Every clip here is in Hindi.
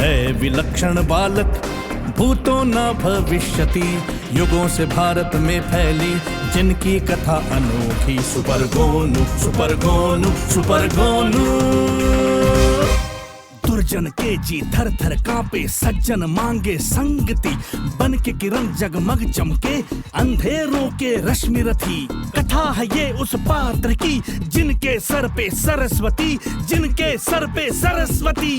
है विलक्षण बालक, भूतो न भविष्यति। युगों से भारत में फैली जिनकी कथा अनोखी। Super Gonu, super Gonu, super Gonu. दुर्जन के जी थर थर कांपे, सज्जन मांगे संगति। बन के किरण जगमग चमके, अंधेरों के रश्मि रथी। कथा है ये उस पात्र की जिनके सर पे सरस्वती, जिनके सर पे सरस्वती।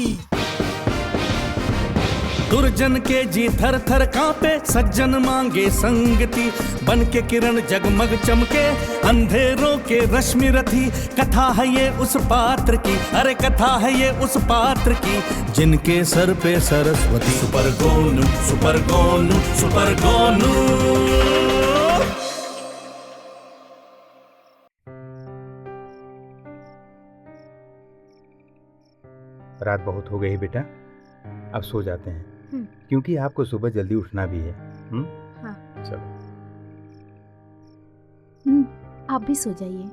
दुर्जन के जी थर थर कांपे, सज्जन मांगे संगति। बन के किरण जगमग चमके, अंधेरों के रश्मि रथी। कथा है ये उस पात्र की, अरे कथा है ये उस पात्र की जिनके सर पे Saraswati. Super Gonu, super Gonu, super Gonu. रात बहुत हो गई बेटा, अब सो जाते हैं क्योंकि आपको सुबह जल्दी उठना भी है। हाँ। चलो। आप भी सो जाइए।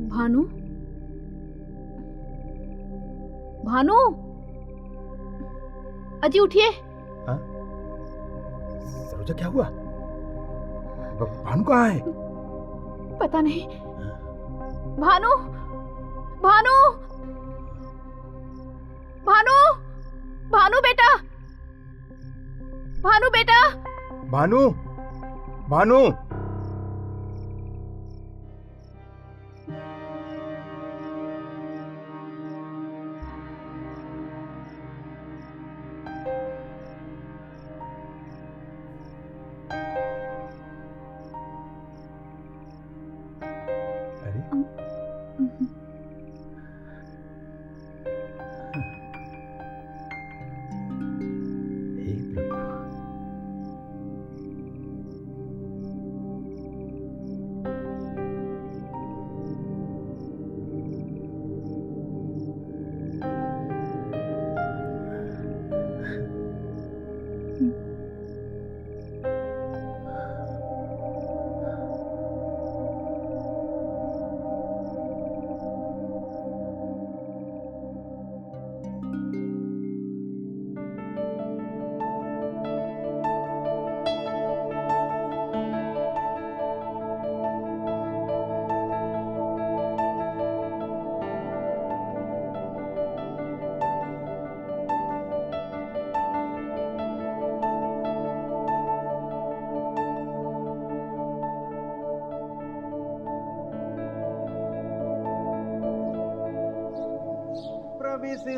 भानु, भानु, अजी उठिए। हाँ? सरोजा क्या हुआ? भानु कहाँ है? पता नहीं। भानु, भानु, भानु, भानु बेटा, भानु बेटा, भानु, भानु।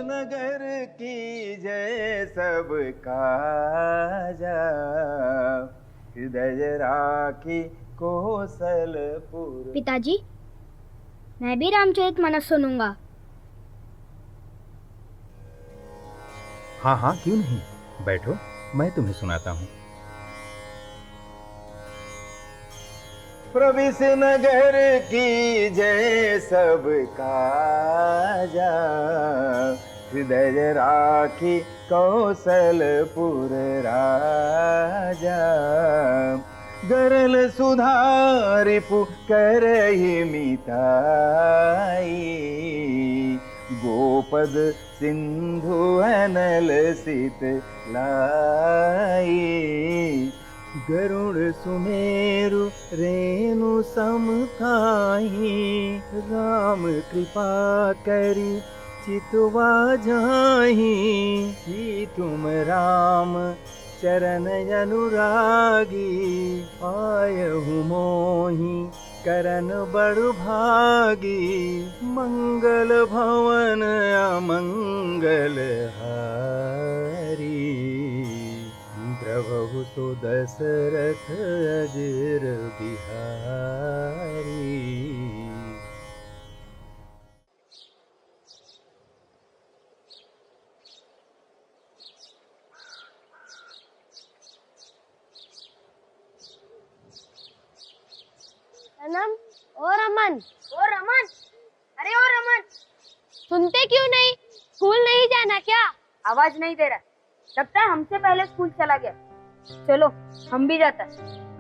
नगर की जय सबका जा, हृदय राखी कौशलपुर। पिताजी, मैं भी रामचरितमानस सुनूंगा। हाँ हाँ, क्यों नहीं, बैठो, मैं तुम्हें सुनाता हूँ। प्रविश नगर की जय सब काजा, हृदय राखी कौशलपुर राजा। गरल सुधारिपु करहि मिताई, गोपद सिंधु अनल सित लाई। गरुड़ सुमेरु रेणु सम काहि, राम कृपा करि चितवा जाहि। कि तुम राम चरण अनुरागी, आयहु मोहि करन बड़ भागी। मंगल भवन अमंगल हारी, प्रभु तो दशरथ अजर बिहारी। सनम, ओ रमन, ओ रमन, अरे ओ रमन, सुनते क्यों नहीं? स्कूल नहीं जाना क्या? आवाज नहीं दे रहा, लगता है हमसे पहले स्कूल चला गया। चलो हम भी जाता है,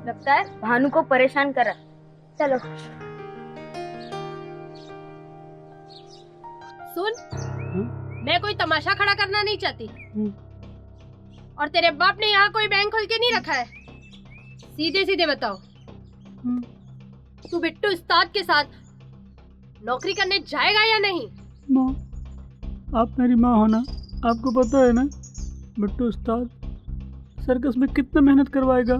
लगता है भानु को परेशान कर रहा। चलो। सुन, मैं कोई तमाशा खड़ा करना नहीं चाहती, और तेरे बाप ने यहाँ कोई बैंक खोल के नहीं रखा है। सीधे सीधे बताओ, तू बिट्टू उस्ताद के साथ नौकरी करने जाएगा या नहीं? माँ, आप मेरी माँ हो ना, आपको पता है ना बिट्टू उस्ताद सर्कस में कितना मेहनत करवाएगा,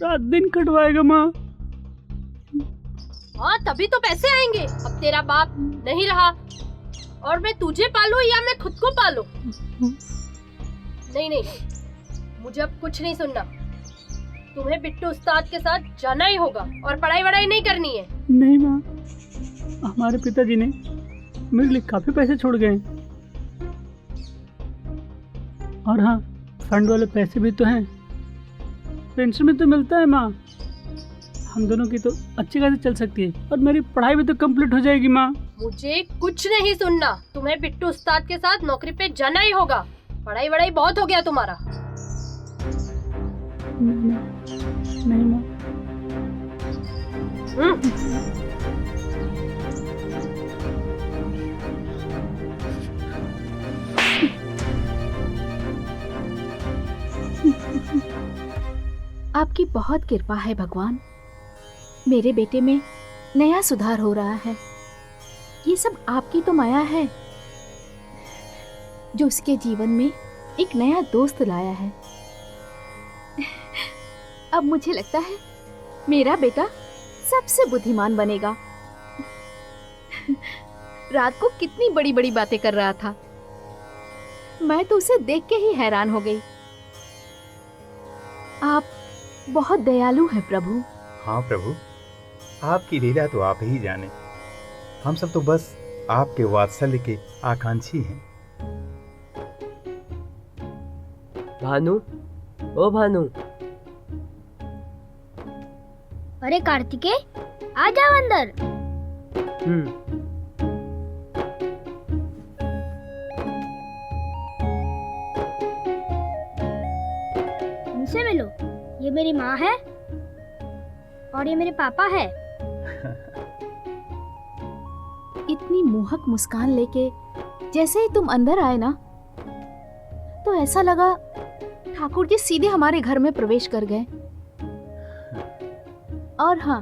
रात दिन कटवाएगा माँ। हाँ, तभी तो पैसे आएंगे। अब तेरा बाप नहीं रहा और मैं तुझे पालूं या मैं खुद को पालूं? नहीं नहीं, मुझे अब कुछ नहीं सुनना। तुम्हें बिट्टू उस्ताद के साथ जाना ही होगा और पढ़ाई वढ़ाई नहीं करनी है। नहीं माँ, हमारे पिताजी ने मेरे लिए काफी पैसे छोड़ गए, और हाँ, फंड वाले पैसे भी तो हैं, पेंशन में तो मिलता है माँ। हम दोनों की तो अच्छी खासी चल सकती है, और मेरी पढ़ाई भी तो कंप्लीट हो जाएगी माँ। मुझे कुछ नहीं सुनना। तुम्हें बिट्टू उस्ताद के साथ नौकरी पे जाना ही होगा। पढ़ाई वढ़ाई बहुत हो गया तुम्हारा। नहीं माँ। आपकी बहुत कृपा है भगवान, मेरे बेटे में नया सुधार हो रहा है। ये सब आपकी तो माया है जो उसके जीवन में एक नया दोस्त लाया है। अब मुझे लगता है मेरा बेटा सबसे बुद्धिमान बनेगा। रात को कितनी बड़ी बड़ी बातें कर रहा था, मैं तो उसे देख के ही हैरान हो गई। आप बहुत दयालु हैं प्रभु। हाँ प्रभु, आपकी लीला तो आप ही जाने। हम सब तो बस आपके वात्सल्य के आकांक्षी हैं। भानु, ओ भानु। अरे कार्तिकेय, आ जाओ अंदर। इनसे मिलो, ये मेरी माँ है और ये मेरे पापा है। इतनी मोहक मुस्कान लेके जैसे ही तुम अंदर आए ना, तो ऐसा लगा ठाकुर जी सीधे हमारे घर में प्रवेश कर गए। और हाँ,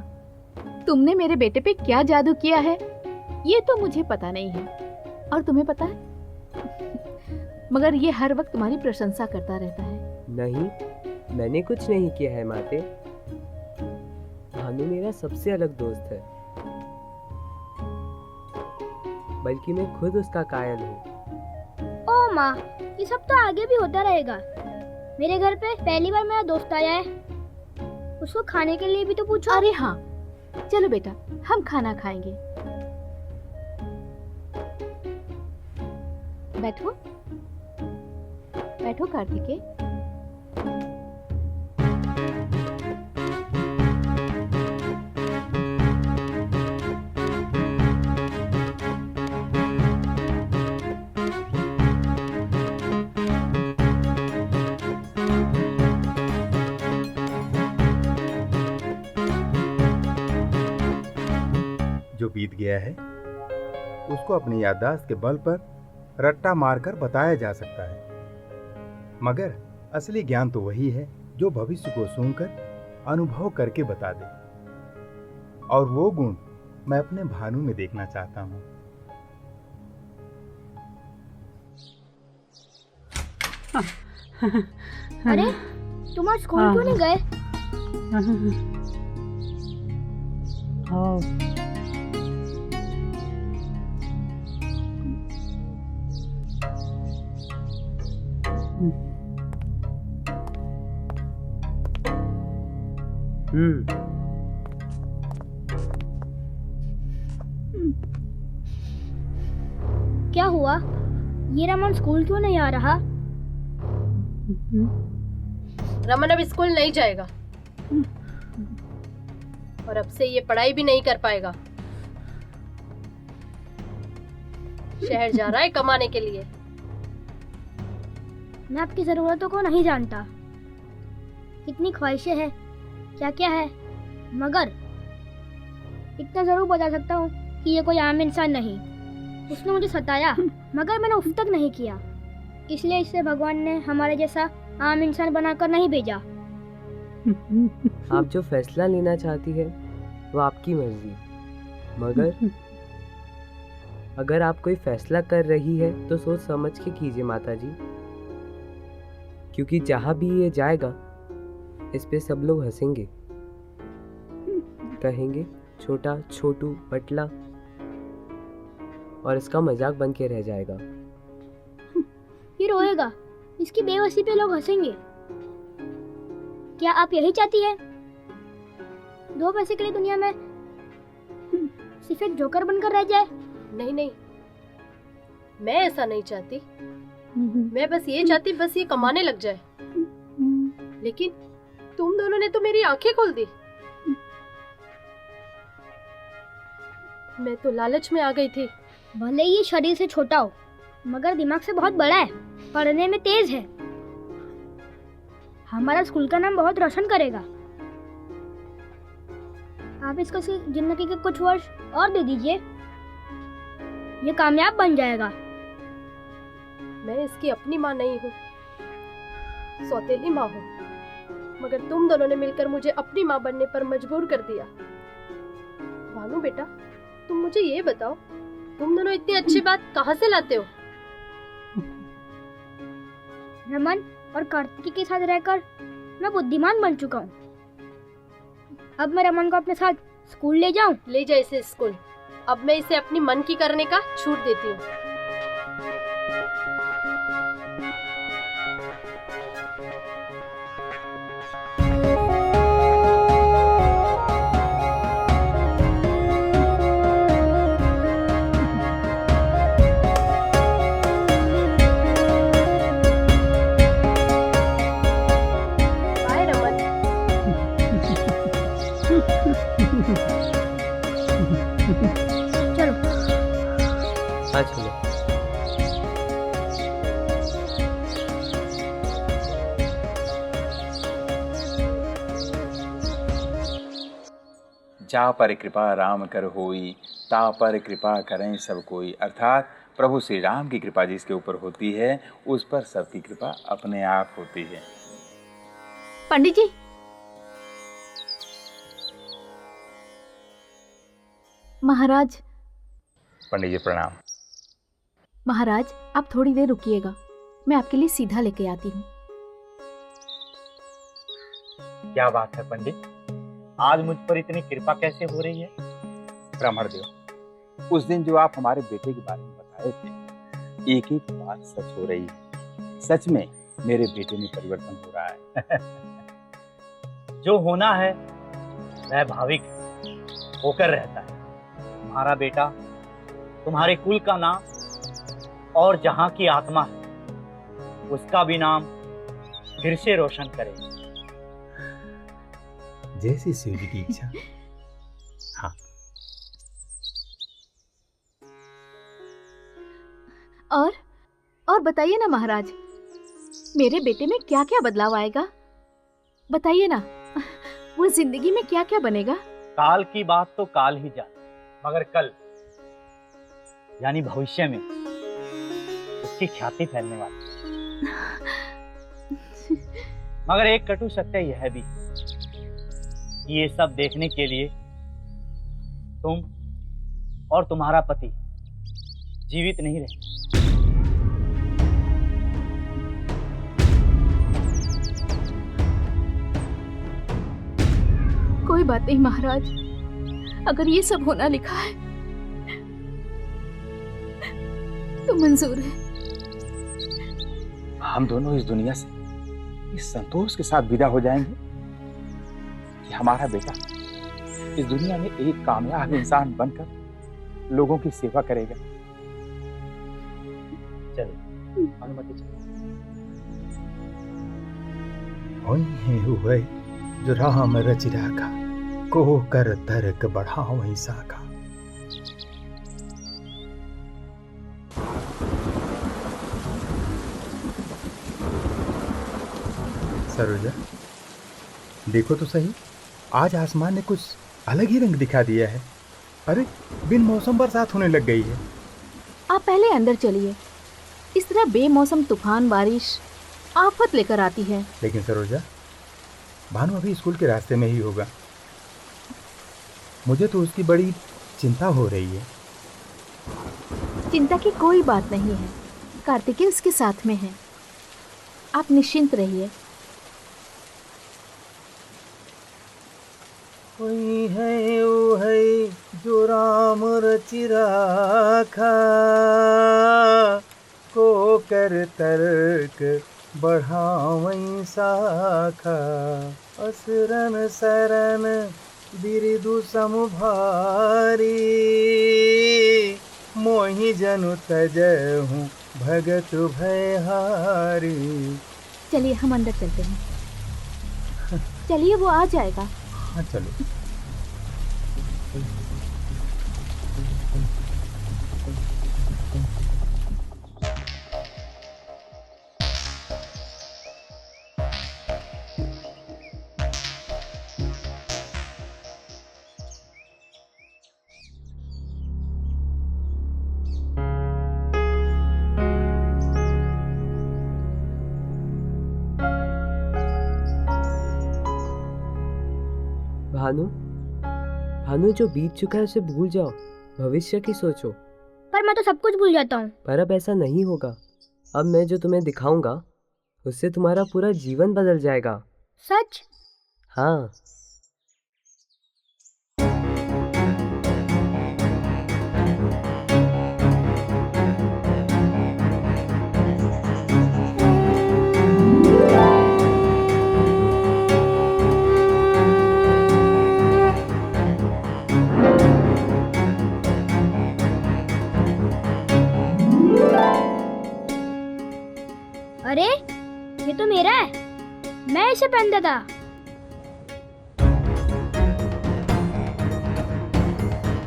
तुमने मेरे बेटे पे क्या जादू किया है ये तो मुझे पता नहीं है, और तुम्हें पता है? मगर ये हर वक्त तुम्हारी प्रशंसा करता रहता है। नहीं, मैंने कुछ नहीं किया है माते। भानु मेरा सबसे अलग दोस्त है, बल्कि मैं खुद उसका कायल हूँ। ओ माँ, ये सब तो आगे भी होता रहेगा। मेरे घर पे पहली बार मेरा दोस्त आया है उसको खाने के लिए भी तो पूछो। अरे हाँ, चलो बेटा, हम खाना खाएंगे। बैठो बैठो कार्तिकेय। जो बीत गया है उसको अपनी याददाश्त के बल पर रट्टा मारकर बताया जा सकता है, मगर असली ज्ञान तो वही है जो भविष्य को सूंघकर अनुभव करके बता दे। और वो गुण मैं अपने भानु में देखना चाहता हूँ। अरे तुम आज स्कूल क्यों नहीं गए? क्या हुआ? ये रमन स्कूल क्यों नहीं आ रहा? रमन अब स्कूल नहीं जाएगा और अब से ये पढ़ाई भी नहीं कर पाएगा। शहर जा रहा है कमाने के लिए। मैं आपकी जरूरतों को नहीं जानता, कितनी ख्वाहिशें हैं, क्या क्या है, मगर इतना जरूर बता सकता हूँ कि ये कोई आम इंसान नहीं। उसने मुझे सताया मगर मैंने उफ तक नहीं किया, इसलिए इसे भगवान ने हमारे जैसा आम इंसान बनाकर नहीं भेजा। आप जो फैसला लेना चाहती है वो आपकी मर्जी, मगर अगर आप कोई फैसला कर रही है तो सोच समझ के कीजिए माता जी, क्योंकि जहाँ भी ये जाएगा इस पे सब लोग हंसेंगे, कहेंगे छोटा छोटू पतला, और इसका मजाक बन के रह जाएगा। ये रोएगा, इसकी बेबसी पे लोग हंसेंगे। क्या आप यही चाहती है? 2 पैसे के लिए दुनिया में सिर्फ एक जोकर बनकर रह जाए? नहीं नहीं, मैं ऐसा नहीं चाहती। मैं बस ये चाहती बस ये कमाने लग जाए। लेकिन तुम दोनों ने तो मेरी आंखें खोल दी। मैं तो लालच में आ गई थी। भले ये शरीर से छोटा हो मगर दिमाग से बहुत बड़ा है, पढ़ने में तेज है, हमारा स्कूल का नाम बहुत रोशन करेगा। आप इसको जिंदगी के कुछ वर्ष और दे दीजिए, ये कामयाब बन जाएगा। मैं इसकी अपनी माँ नहीं हूँ, सौतेली माँ हूँ, मगर तुम दोनों ने मिलकर मुझे अपनी माँ बनने पर मजबूर कर दिया। भानु बेटा, तुम मुझे ये बताओ, तुम दोनों इतनी अच्छी बात कहाँ से लाते हो? रमन और कार्तिकी के साथ रहकर मैं बुद्धिमान बन चुका हूँ। अब मैं रमन को अपने साथ स्कूल ले जाऊं? ले जा इसे स्कूल। अब मैं इसे अपनी मन की करने का छूट देती हूँ। जा पर कृपा राम कर होई, ता पर कृपा करें सब कोई। अर्थात प्रभु श्री राम की कृपा जिसके ऊपर होती है उस पर सबकी कृपा अपने आप होती है। पंडित जी, महाराज। पंडित जी प्रणाम। महाराज, आप थोड़ी देर रुकिएगा, मैं आपके लिए सीधा लेके आती हूँ। क्या बात है पंडित, आज मुझ पर इतनी कृपा कैसे हो रही है? ब्रह्मणदेव, उस दिन जो आप हमारे बेटे के बारे में बताए थे, एक एक बात सच हो रही है। सच में मेरे बेटे में परिवर्तन हो रहा है। जो होना है वह भाविक होकर रहता है। तुम्हारा बेटा तुम्हारे कुल का नाम और जहां की आत्मा है उसका भी नाम फिर से रोशन करे। जैसी शिव जी की इच्छा। हाँ। और बताइए ना महाराज, मेरे बेटे में क्या क्या बदलाव आएगा? बताइए ना, वो जिंदगी में क्या क्या बनेगा? काल की बात तो काल ही जाने, मगर कल यानी भविष्य में उसकी ख्याति फैलने वाली। मगर एक कटु सत्य यह भी कि ये सब देखने के लिए तुम और तुम्हारा पति जीवित नहीं रहे। कोई बात नहीं महाराज, अगर ये सब होना लिखा है तो मंजूर है। हम दोनों इस दुनिया से इस संतोष के साथ विदा हो जाएंगे कि हमारा बेटा इस दुनिया में एक कामयाब इंसान बनकर लोगों की सेवा करेगा। चलो अनुमति चाहिए। हुए जो राम रचि राखा, को कर तर्क बढ़ाओ वही साखा। सरोजा, देखो तो सही, आज आसमान ने कुछ अलग ही रंग दिखा दिया है। अरे, बिन मौसम बरसात होने लग गई है। आप पहले अंदर चलिए। इस तरह बेमौसम तूफान बारिश आफत लेकर आती है। लेकिन सरोजा, भानु अभी स्कूल के रास्ते में ही होगा। मुझे तो उसकी बड़ी चिंता हो रही है। चिंता की कोई बात नहीं है, कार्तिकेय उसके साथ में है। आप निश्चिंत रहिए। कोई है वो है जो राम रचि राखा, को कर तर्क बढ़ावई साखा। असरन सरन बिरदु समभारी, मोहि जनु तजहु भगत भयहारी। चलिए हम अंदर चलते हैं। चलिए, वो आ जाएगा। हाँ चलो। भानु, भानु, जो बीत चुका है उसे भूल जाओ, भविष्य की सोचो। पर मैं तो सब कुछ भूल जाता हूँ। पर अब ऐसा नहीं होगा। अब मैं जो तुम्हें दिखाऊंगा उससे तुम्हारा पूरा जीवन बदल जाएगा। सच? हाँ। अरे, ये तो मेरा है। मैं इसे पहनता था।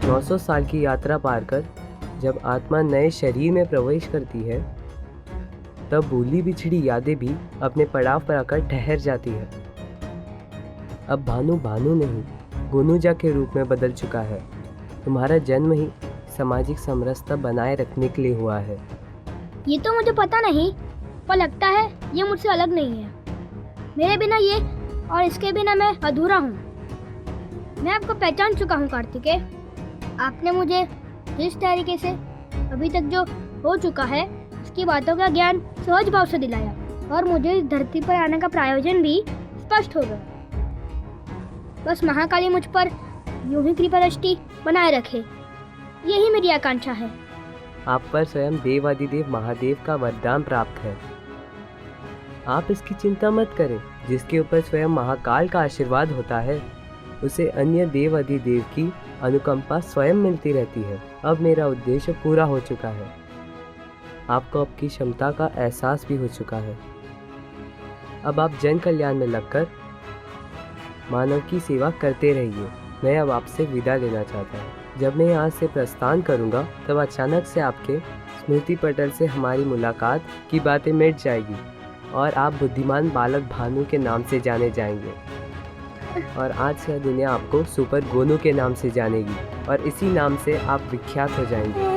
नौ 900 साल की यात्रा पार कर जब आत्मा नए शरीर में प्रवेश करती है, तब भूली बिछड़ी यादें भी अपने पड़ाव पर आकर ठहर जाती है। अब भानु भानु नहीं, गुनुजा के रूप में बदल चुका है। तुम्हारा जन्म ही सामाजिक समरसता बनाए रखने के लिए हुआ है। ये तो मुझे पता नहीं, पर लगता है ये मुझसे अलग नहीं है। मेरे बिना ये और इसके बिना मैं अधूरा हूँ। मैं आपको पहचान चुका हूँ कार्तिकेय। आपने मुझे जिस तरीके से अभी तक जो हो चुका है उसकी बातों का ज्ञान सहज भाव से दिलाया, और मुझे इस धरती पर आने का प्रयोजन भी स्पष्ट हो गया। बस महाकाली मुझ पर यूं ही कृपा दृष्टि बनाए रखे, यही मेरी आकांक्षा है। आप पर स्वयं देवादिदेव महादेव का वरदान प्राप्त है। आप इसकी चिंता मत करें। जिसके ऊपर स्वयं महाकाल का आशीर्वाद होता है उसे अन्य देव अधिदेव की अनुकंपा स्वयं मिलती रहती है। अब मेरा उद्देश्य पूरा हो चुका है। आपको आपकी क्षमता का एहसास भी हो चुका है। अब आप जन कल्याण में लगकर मानव की सेवा करते रहिए। मैं अब आपसे विदा लेना चाहता हूँ। जब मैं यहाँ से प्रस्थान करूँगा तब अचानक से आपके स्मृति पटल से हमारी मुलाकात की बातें मिट जाएगी और आप बुद्धिमान बालक भानु के नाम से जाने जाएंगे। और आज से दुनिया आपको सुपर गोनू के नाम से जानेगी और इसी नाम से आप विख्यात हो जाएंगे।